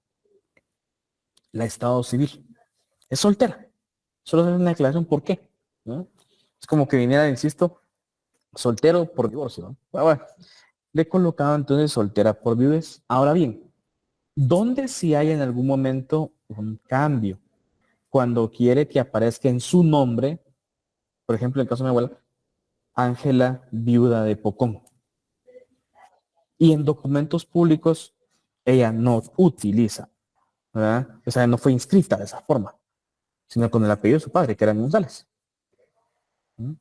la estado civil. Es soltera. Solo es una aclaración. ¿Por qué? ¿No? Es como que viniera, insisto, soltero por divorcio. ¿No? Bueno, le he colocado entonces soltera por viudez. Ahora bien, ¿dónde si hay en algún momento un cambio? Cuando quiere que aparezca en su nombre, por ejemplo, en el caso de mi abuela, Ángela, viuda de Pocón. Y en documentos públicos, ella no utiliza, ¿verdad? O sea, no fue inscrita de esa forma, sino con el apellido de su padre, que era González. ¿Mm?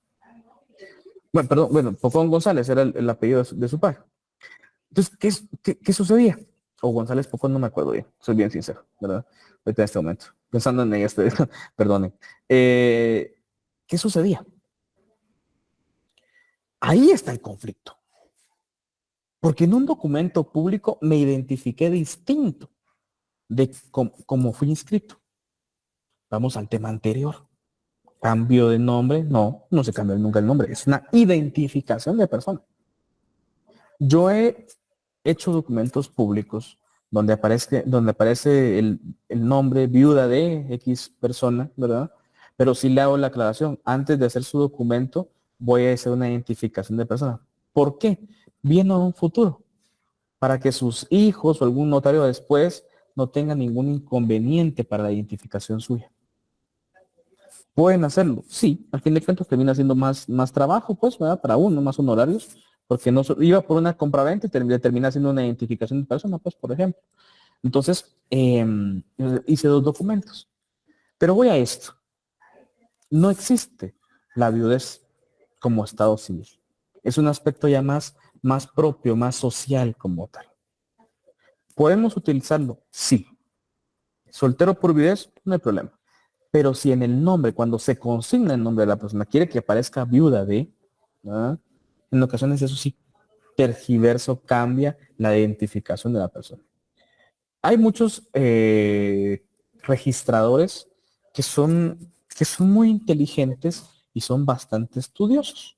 Bueno, perdón, bueno, Pocón González era el apellido de su padre. Entonces, ¿qué sucedía? O González Pocón, no me acuerdo bien, soy bien sincero, ¿verdad? Ahorita en este momento, pensando en ella, perdonen. ¿Qué sucedía? Ahí está el conflicto. Porque en un documento público me identifiqué distinto de cómo fui inscrito. Vamos al tema anterior. Cambio de nombre, no se cambia nunca el nombre, es una identificación de persona. Yo he hecho documentos públicos donde aparece el nombre viuda de X persona, ¿verdad? Pero si le hago la aclaración, antes de hacer su documento, voy a hacer una identificación de persona. ¿Por qué? Viendo a un futuro, para que sus hijos o algún notario después no tenga ningún inconveniente para la identificación suya. ¿Pueden hacerlo? Sí, al fin de cuentas termina siendo más trabajo, pues, ¿verdad? Para uno, más honorarios, porque no iba por una compraventa y termina haciendo una identificación de persona, pues, por ejemplo. Entonces, hice 2 documentos. Pero voy a esto. No existe la viudez como estado civil. Es un aspecto ya más propio, más social como tal. ¿Podemos utilizarlo? Sí. Soltero por viudez, no hay problema. Pero si en el nombre, cuando se consigna el nombre de la persona, quiere que aparezca viuda de, ¿verdad? En ocasiones eso sí, tergiverso, cambia la identificación de la persona. Hay muchos registradores que son muy inteligentes y son bastante estudiosos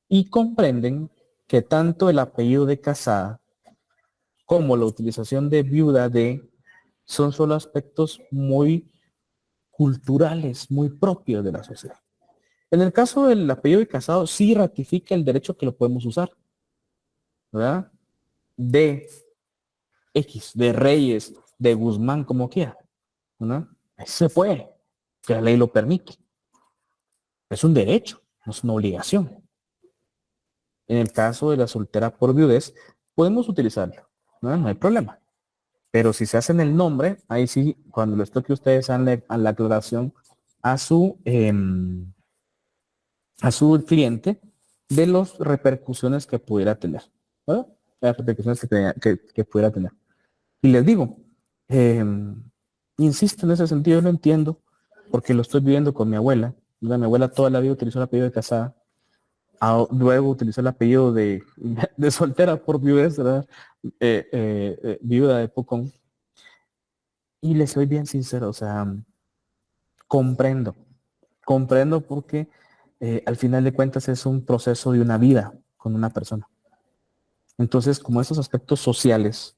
y comprenden que tanto el apellido de casada como la utilización de viuda de son solo aspectos muy culturales, muy propios de la sociedad. En el caso del apellido de casado, sí ratifica el derecho que lo podemos usar, ¿verdad? De X, de Reyes, de Guzmán, como quiera, ¿verdad? Eso se puede, que la ley lo permite. Es un derecho, no es una obligación. En el caso de la soltera por viudez, podemos utilizarlo, ¿no? No hay problema. Pero si se hace en el nombre, ahí sí, cuando les toque a ustedes a la aclaración a su cliente, de las repercusiones que pudiera tener, ¿verdad? Las repercusiones que pudiera tener. Y les digo, eh, insisto en ese sentido, lo entiendo, porque lo estoy viviendo con mi abuela. ¿Verdad? Mi abuela toda la vida utilizó el apellido de casada, luego utilizó el apellido de soltera por viudez, ¿verdad? Viuda de Pocón. Y les soy bien sincero, o sea, comprendo, comprendo porque al final de cuentas es un proceso de una vida con una persona. Entonces, como esos aspectos sociales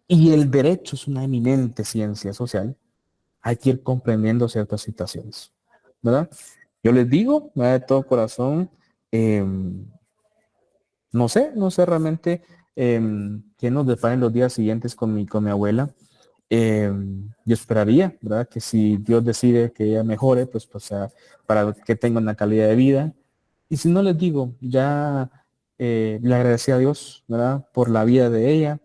y el derecho es una eminente ciencia social, hay que ir comprendiendo ciertas situaciones, ¿verdad? Yo les digo, ¿verdad? De todo corazón, eh, no sé realmente qué nos deparen los días siguientes con mi abuela. Yo esperaría, ¿verdad? Que si Dios decide que ella mejore, pues sea, para que tenga una calidad de vida. Y si no les digo, ya le agradecí a Dios, ¿verdad? Por la vida de ella,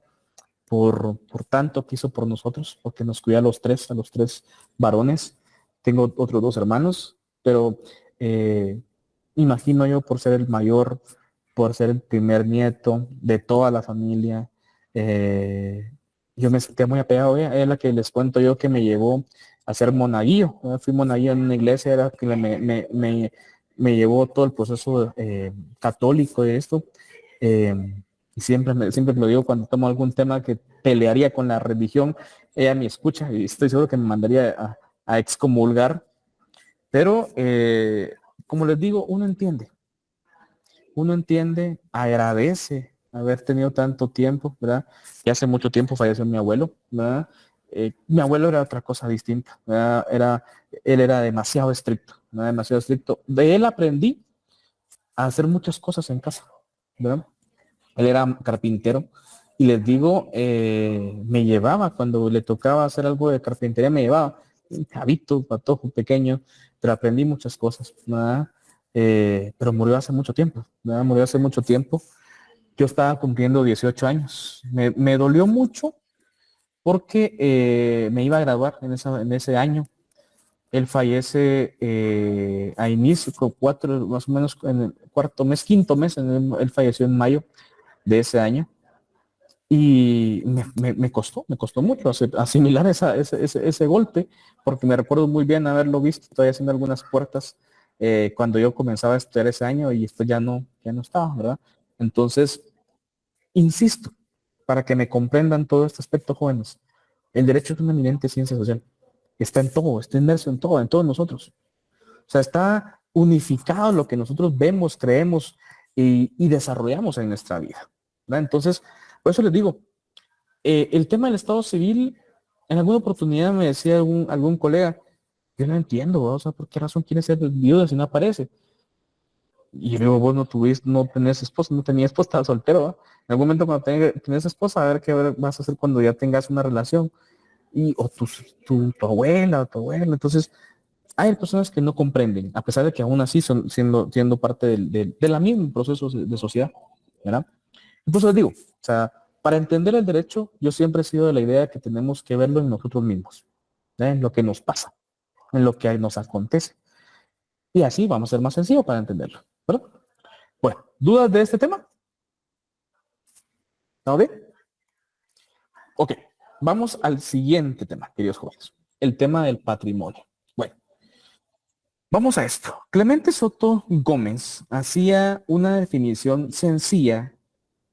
por tanto que hizo por nosotros, porque nos cuida a los tres varones. Tengo otros dos hermanos, pero imagino yo por ser el mayor, por ser el primer nieto de toda la familia, eh, yo me sentía muy apegado a ella. Ella es la que les cuento yo que me llevó a ser monaguillo. Fui monaguillo en una iglesia, era que me llevó todo el proceso católico de esto. Eh, y siempre me lo digo cuando tomo algún tema que pelearía con la religión, ella me escucha y estoy seguro que me mandaría a excomulgar. Pero, como les digo, uno entiende, agradece haber tenido tanto tiempo, ¿verdad? Y hace mucho tiempo falleció mi abuelo, ¿verdad? Mi abuelo era otra cosa distinta, ¿verdad? Él era demasiado estricto, ¿verdad? Demasiado estricto. De él aprendí a hacer muchas cosas en casa, ¿verdad? Él era carpintero y les digo, me llevaba cuando le tocaba hacer algo de carpintería, me llevaba un chavito, patojo, pequeño, pero aprendí muchas cosas, ¿verdad? Pero murió hace mucho tiempo, ¿verdad? Murió hace mucho tiempo. Yo estaba cumpliendo 18 años. Me dolió mucho porque me iba a graduar en ese año. Él fallece a inicio, con cuatro, más o menos en el cuarto mes, quinto mes, él falleció en mayo de ese año. Y me costó mucho asimilar ese golpe, porque me recuerdo muy bien haberlo visto todavía haciendo algunas puertas cuando yo comenzaba a estudiar ese año y esto ya no estaba, ¿verdad? Entonces, insisto, para que me comprendan todo este aspecto, jóvenes, el derecho es una eminente ciencia social. Está en todo, está inmerso en todos nosotros. O sea, está unificado lo que nosotros vemos, creemos y desarrollamos en nuestra vida, ¿verdad? Entonces, por eso les digo, el tema del Estado civil, en alguna oportunidad me decía algún colega, yo no entiendo, ¿verdad? O sea, ¿por qué razón quiere ser viuda si no aparece? Y yo digo, vos no tenés esposa, no tenías esposa, estás soltero, ¿verdad? En algún momento cuando tenés esposa, a ver qué vas a hacer cuando ya tengas una relación. O tu abuela o tu abuelo. Entonces, hay personas que no comprenden, a pesar de que aún así son siendo parte de la misma proceso de sociedad, ¿verdad? Entonces les digo, o sea, para entender el derecho, yo siempre he sido de la idea que tenemos que verlo en nosotros mismos, ¿verdad? En lo que nos pasa, en lo que nos acontece. Y así vamos a ser más sencillo para entenderlo, ¿verdad? Bueno, ¿dudas de este tema? ¿Estamos bien? Ok, vamos al siguiente tema, queridos jóvenes, el tema del patrimonio. Bueno, vamos a esto. Clemente Soto Gómez hacía una definición sencilla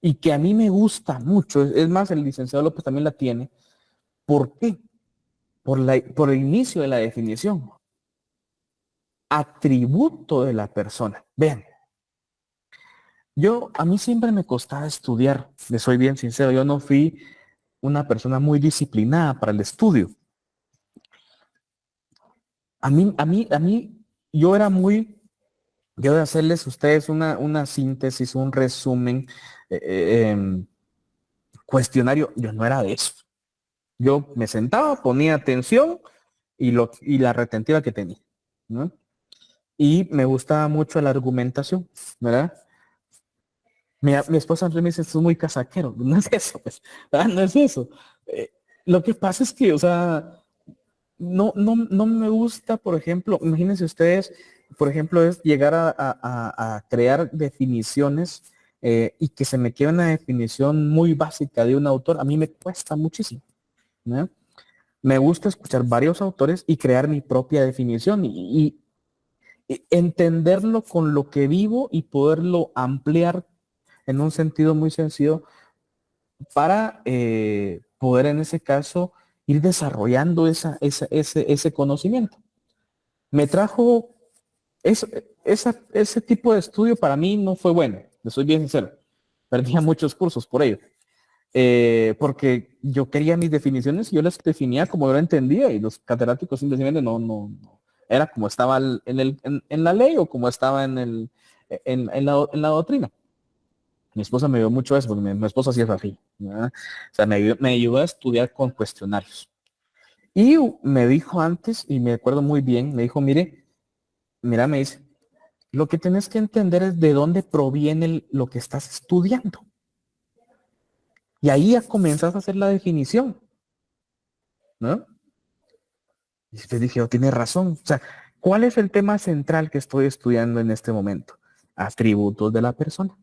y que a mí me gusta mucho. Es más, el licenciado López también la tiene. ¿Por qué? Por el inicio de la definición. Atributo de la persona. Vean, a mí siempre me costaba estudiar, le soy bien sincero, yo no fui una persona muy disciplinada para el estudio. Yo era yo de hacerles a ustedes una síntesis, un resumen, cuestionario, yo no era de eso. Yo me sentaba, ponía atención y la retentiva que tenía, ¿no? Y me gustaba mucho la argumentación, ¿verdad? Mi esposa me dice, esto es muy casaquero. No es eso, pues, ¿verdad? No es eso. Eh, lo que pasa es que, o sea, no me gusta, por ejemplo, imagínense ustedes por ejemplo, es llegar a crear definiciones y que se me quede una definición muy básica de un autor, a mí me cuesta muchísimo, ¿no? Me gusta escuchar varios autores y crear mi propia definición y entenderlo con lo que vivo y poderlo ampliar en un sentido muy sencillo para poder en ese caso ir desarrollando ese conocimiento. Me trajo ese tipo de estudio para mí no fue bueno, le soy bien sincero. Perdía muchos cursos por ello. Porque yo quería mis definiciones y yo las definía como yo la entendía y los catedráticos simplemente no. Era como estaba en la ley o como estaba en la doctrina. Mi esposa me dio mucho eso, porque mi esposa sí es así, ¿verdad? O sea, me ayudó a estudiar con cuestionarios. Y me dijo antes, y me acuerdo muy bien, me dijo, mira, me dice, lo que tienes que entender es de dónde proviene lo que estás estudiando. Y ahí ya comenzás a hacer la definición, ¿no? Y después dije, tiene razón. O sea, ¿cuál es el tema central que estoy estudiando en este momento? Atributos de la persona.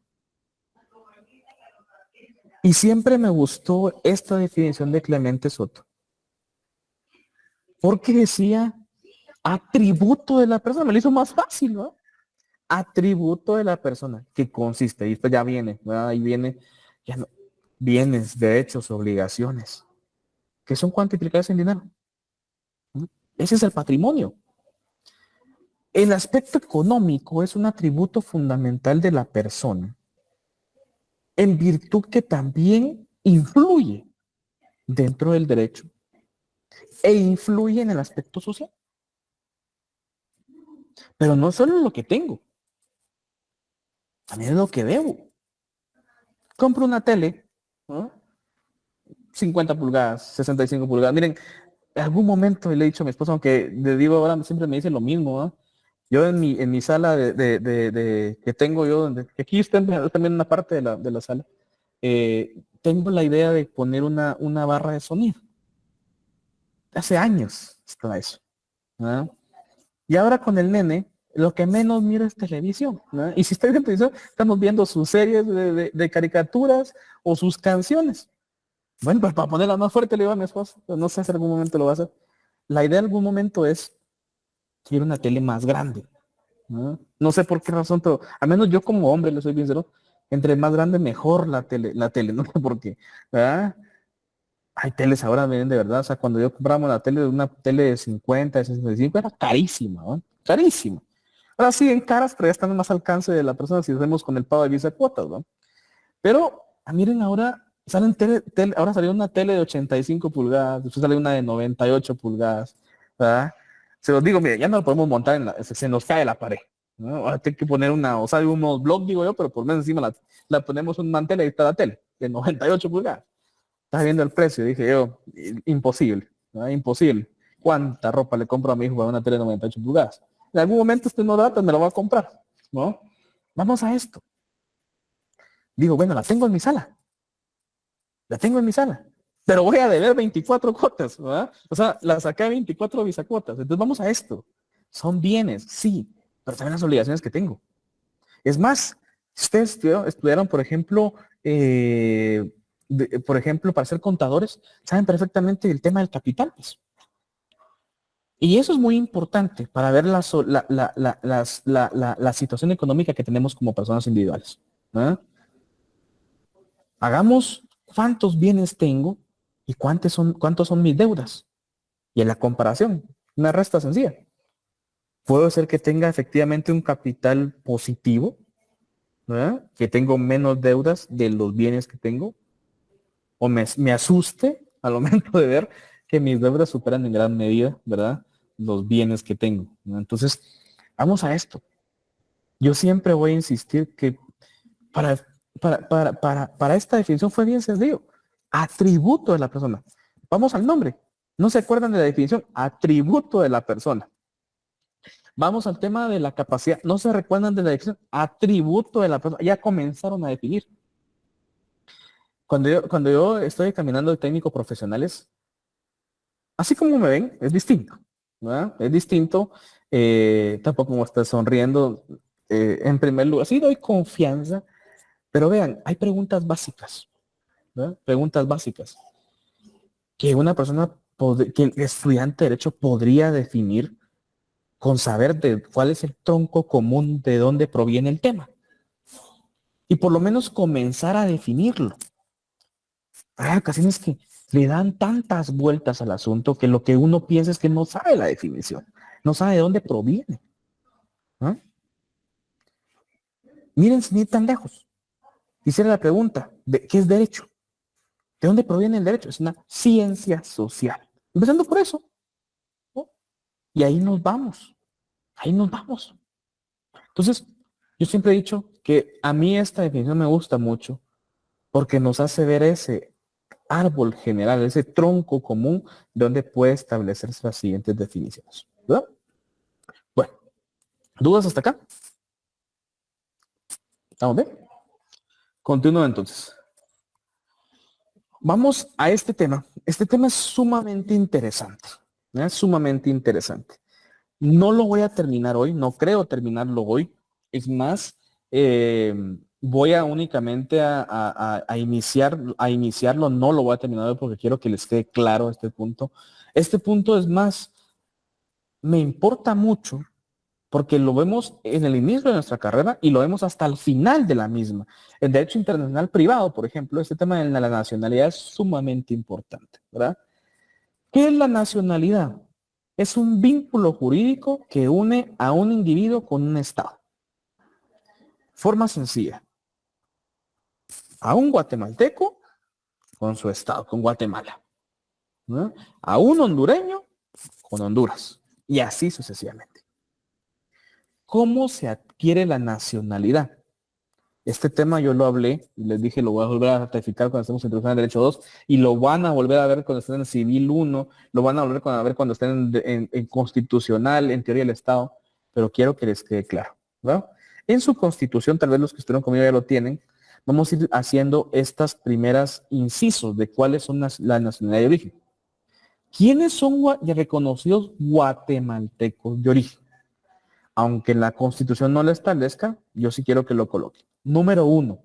Y siempre me gustó esta definición de Clemente Soto. Porque decía atributo de la persona. Me lo hizo más fácil, ¿no? Atributo de la persona. ¿Qué consiste? Y esto ya viene, ¿verdad? Ahí viene, ya no, bienes, derechos, obligaciones, que son cuantificadas en dinero. Ese es el patrimonio. El aspecto económico es un atributo fundamental de la persona, en virtud que también influye dentro del derecho e influye en el aspecto social. Pero no solo lo que tengo, también es lo que debo. Compro una tele, ¿no? 50 pulgadas, 65 pulgadas. Miren, en algún momento le he dicho a mi esposa, aunque le digo ahora, siempre me dice lo mismo, ¿no? Yo en mi sala que tengo yo, que aquí está también una parte de la sala, tengo la idea de poner una barra de sonido. Hace años estaba eso, ¿no? Y ahora con el nene, lo que menos miro es televisión, ¿no? Y si estoy viendo televisión, estamos viendo sus series de caricaturas o sus canciones. Bueno, pues para ponerla más fuerte le digo a mi esposa, pero no sé si en algún momento lo va a hacer. La idea en algún momento es, quiero una tele más grande, ¿no? No sé por qué razón, pero al menos yo como hombre, le soy bien sincero, entre más grande mejor la tele, no sé por qué, ¿verdad? Hay teles ahora, miren, de verdad, o sea, cuando yo compramos la tele, una tele de 50, de 65, era carísima, ¿no? Carísima. Ahora sí, en caras, pero ya están más alcance de la persona si hacemos con el pago de visa cuotas, ¿no? Pero, miren, ahora salen ahora salió una tele de 85 pulgadas, después sale una de 98 pulgadas, ¿verdad? Se los digo, mire, ya no lo podemos montar se nos cae la pared, ¿no? Ahora tengo que poner o sea, unos blogs, digo yo, pero por menos encima la ponemos un mantel y ahí está la tele, de 98 pulgadas. Estás viendo el precio, dije yo, imposible, ¿no? Imposible. ¿Cuánta ropa le compro a mi hijo para una tele de 98 pulgadas? En algún momento usted no da, pues me lo va a comprar, ¿no? Vamos a esto. Digo, bueno, la tengo en mi sala. La tengo en mi sala. Pero voy a deber 24 cuotas, ¿verdad? O sea, la saqué a 24 bisacuotas. Entonces vamos a esto. Son bienes, sí, pero también las obligaciones que tengo. Es más, ustedes estudiaron, por ejemplo, para ser contadores, saben perfectamente el tema del capital, pues. Y eso es muy importante para ver la situación económica que tenemos como personas individuales, ¿verdad? Hagamos cuántos bienes tengo y cuántos son mis deudas. Y en la comparación, una resta sencilla. Puedo ser que tenga efectivamente un capital positivo, ¿verdad? Que tengo menos deudas de los bienes que tengo, o me asuste al momento de ver que mis deudas superan en gran medida, ¿verdad? Los bienes que tengo, ¿no? Entonces, vamos a esto. Yo siempre voy a insistir que para, para esta definición fue bien sencillo. Atributo de la persona. Vamos al nombre. ¿No se acuerdan de la definición? Atributo de la persona. Vamos al tema de la capacidad. ¿No se recuerdan de la definición? Atributo de la persona. Ya comenzaron a definir. Cuando yo estoy caminando de técnicos profesionales, así como me ven, es distinto, ¿verdad? Es distinto Tampoco como está sonriendo. En primer lugar, sí doy confianza, pero vean, hay preguntas básicas, ¿verdad? Preguntas básicas que una persona, que el estudiante de derecho podría definir con saber de cuál es el tronco común de dónde proviene el tema. Y por lo menos comenzar a definirlo. Hay ocasiones que le dan tantas vueltas al asunto que lo que uno piensa es que no sabe la definición, no sabe de dónde proviene. ¿No? Miren, sin ir tan lejos. Hiciera la pregunta, ¿qué es derecho? ¿De dónde proviene el derecho? Es una ciencia social. Empezando por eso. ¿No? Y ahí nos vamos. Ahí nos vamos. Entonces, yo siempre he dicho que a mí esta definición me gusta mucho porque nos hace ver ese árbol general, ese tronco común donde puede establecerse las siguientes definiciones. ¿Verdad? Bueno, ¿dudas hasta acá? ¿Estamos bien? Continúo entonces. Vamos a este tema. Este tema es sumamente interesante. Es sumamente interesante. No lo voy a terminar hoy, no creo terminarlo hoy. Es más, voy a únicamente a iniciarlo, no lo voy a terminar hoy porque quiero que les quede claro este punto. Este punto es más, me importa mucho porque lo vemos en el inicio de nuestra carrera y lo vemos hasta el final de la misma. En derecho internacional privado, por ejemplo, este tema de la nacionalidad es sumamente importante, ¿verdad? ¿Qué es la nacionalidad? Es un vínculo jurídico que une a un individuo con un Estado. Forma sencilla. A un guatemalteco con su Estado, con Guatemala. ¿No? A un hondureño con Honduras. Y así sucesivamente. ¿Cómo se adquiere la nacionalidad? Este tema yo lo hablé, y les dije, lo voy a volver a ratificar cuando estemos en Introducción al Derecho 2, y lo van a volver a ver cuando estén en Civil 1, lo van a volver a ver cuando estén en Constitucional, en Teoría del Estado, pero quiero que les quede claro, ¿no? En su Constitución, tal vez los que estuvieron conmigo ya lo tienen, vamos a ir haciendo estas primeras incisos de cuáles son la nacionalidad de origen. ¿Quiénes son reconocidos guatemaltecos de origen? Aunque la Constitución no lo establezca, yo sí quiero que lo coloque. Número 1,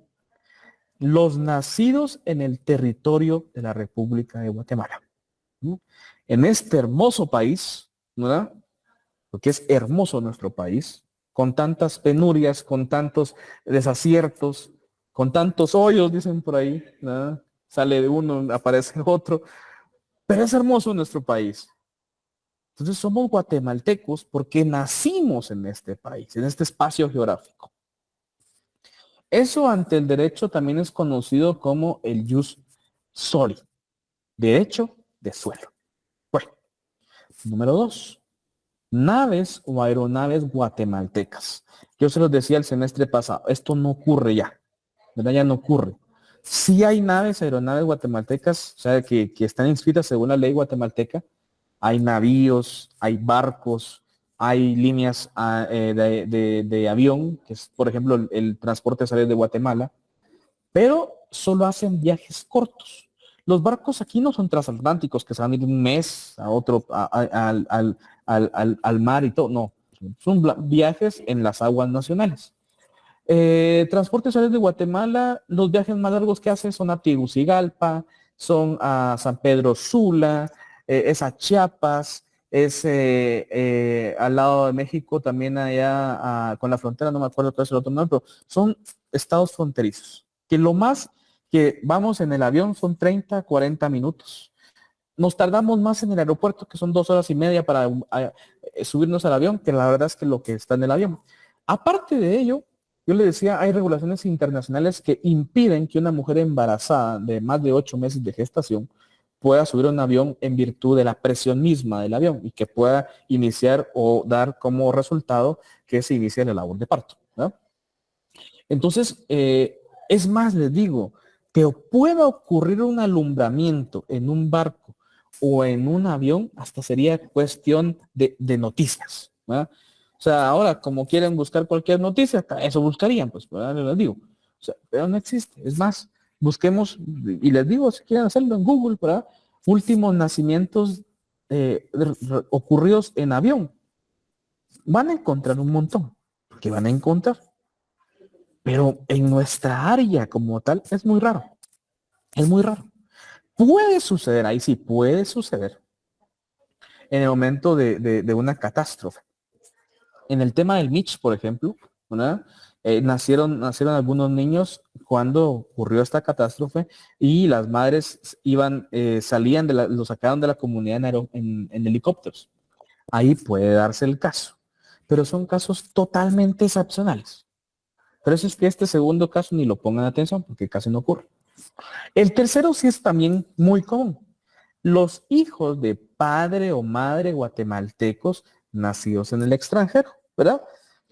los nacidos en el territorio de la República de Guatemala. ¿No? En este hermoso país, ¿verdad? Porque es hermoso nuestro país, con tantas penurias, con tantos desaciertos, con tantos hoyos, dicen por ahí, ¿verdad? Sale de uno, aparece otro, pero es hermoso nuestro país. Entonces somos guatemaltecos porque nacimos en este país, en este espacio geográfico. Eso ante el derecho también es conocido como el jus soli, derecho de suelo. Bueno, número 2, naves o aeronaves guatemaltecas. Yo se los decía el semestre pasado, esto no ocurre ya, ¿verdad? Ya no ocurre. Sí hay naves, aeronaves guatemaltecas, o sea, que están inscritas según la ley guatemalteca. Hay navíos, hay barcos, hay líneas de avión, que es, por ejemplo, el transporte sale de Guatemala, pero solo hacen viajes cortos. Los barcos aquí no son transatlánticos, que se van a ir un mes a otro, al mar y todo, no. Son viajes en las aguas nacionales. Transportes aéreos de Guatemala, los viajes más largos que hace son a Tegucigalpa, son a San Pedro Sula, es a Chiapas, es al lado de México, también allá con la frontera, no me acuerdo cuál es el otro nombre, pero son estados fronterizos. Que lo más que vamos en el avión son 30, 40 minutos. Nos tardamos más en el aeropuerto, que son 2 horas y media para subirnos al avión, que la verdad es que lo que está en el avión. Aparte de ello, yo le decía, hay regulaciones internacionales que impiden que una mujer embarazada de más de 8 meses de gestación pueda subir a un avión en virtud de la presión misma del avión y que pueda iniciar o dar como resultado que se inicie la labor de parto, ¿no? Entonces, es más, les digo, que pueda ocurrir un alumbramiento en un barco o en un avión, hasta sería cuestión de noticias, ¿verdad? O sea, ahora, como quieren buscar cualquier noticia, eso buscarían, pues, ¿verdad? Les digo. O sea, pero no existe. Es más, busquemos, y les digo, si quieren hacerlo en Google, ¿verdad? Últimos nacimientos ocurridos en avión. Van a encontrar un montón, que van a encontrar. Pero en nuestra área como tal es muy raro. Es muy raro. Puede suceder, ahí sí, puede suceder en el momento de una catástrofe. En el tema del Mitch, por ejemplo, ¿verdad? Nacieron algunos niños cuando ocurrió esta catástrofe y las madres salían lo sacaron de la comunidad en helicópteros. Ahí puede darse el caso, pero son casos totalmente excepcionales. Pero eso es que este segundo caso ni lo pongan atención porque casi no ocurre. El tercero sí es también muy común. Los hijos de padre o madre guatemaltecos nacidos en el extranjero, ¿verdad?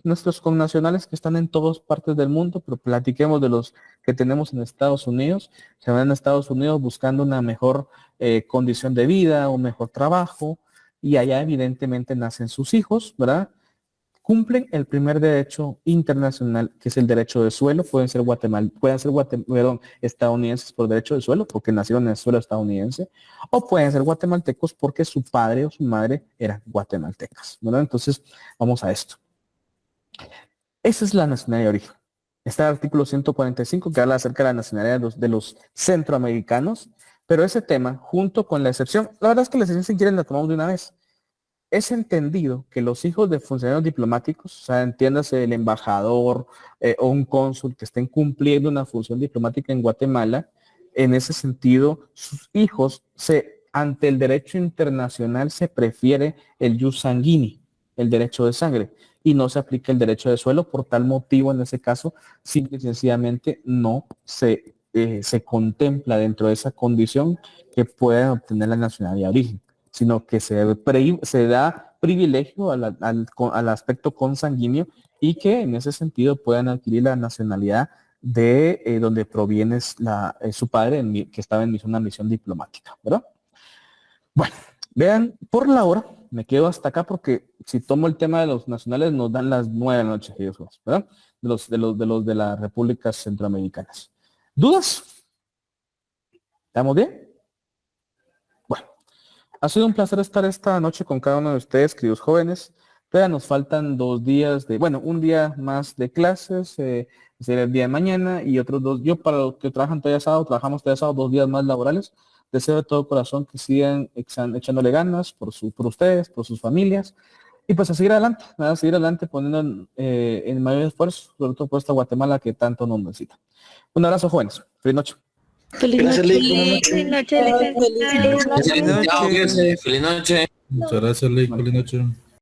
Nuestros connacionales que están en todas partes del mundo, pero platiquemos de los que tenemos en Estados Unidos. Se van a Estados Unidos buscando una mejor condición de vida, un mejor trabajo, y allá evidentemente nacen sus hijos, ¿verdad? Cumplen el primer derecho internacional, que es el derecho de suelo. Pueden ser estadounidenses por derecho de suelo, porque nacieron en el suelo estadounidense, o pueden ser guatemaltecos porque su padre o su madre eran guatemaltecas, ¿verdad? Entonces, vamos a esto. Esa es la nacionalidad de origen. Está el artículo 145 que habla acerca de la nacionalidad de los centroamericanos, pero ese tema, junto con la excepción, la verdad es que la excepción si quieren la tomamos de una vez. Es entendido que los hijos de funcionarios diplomáticos, o sea, entiéndase el embajador o un cónsul que estén cumpliendo una función diplomática en Guatemala, en ese sentido, sus hijos, ante el derecho internacional se prefiere el jus sanguini, el derecho de sangre, y no se aplica el derecho de suelo. Por tal motivo, en ese caso, simple y sencillamente no se contempla dentro de esa condición que puedan obtener la nacionalidad de origen, sino que se da privilegio al aspecto consanguíneo y que en ese sentido puedan adquirir la nacionalidad de donde proviene su padre, que estaba en una misión diplomática, ¿verdad? Bueno, vean, por la hora, me quedo hasta acá porque si tomo el tema de los nacionales nos dan las 9 de la noche, ¿verdad? De las repúblicas centroamericanas. ¿Dudas? ¿Estamos bien? Ha sido un placer estar esta noche con cada uno de ustedes, queridos jóvenes. Todavía nos faltan 2 días un día más de clases, será el día de mañana y otros 2. Yo para los que trabajan todavía sábado, trabajamos todavía sábado 2 días más laborales. Deseo de todo corazón que sigan echándole ganas por ustedes, por sus familias y pues a seguir adelante poniendo en mayor esfuerzo, sobre todo por esta Guatemala que tanto nos necesita. Un abrazo, jóvenes. Feliz noche. Feliz Gracias, noche. Ley. Buenas noches. Feliz noche, licenciado. Feliz noche. Muchas gracias, Ley. Feliz noche.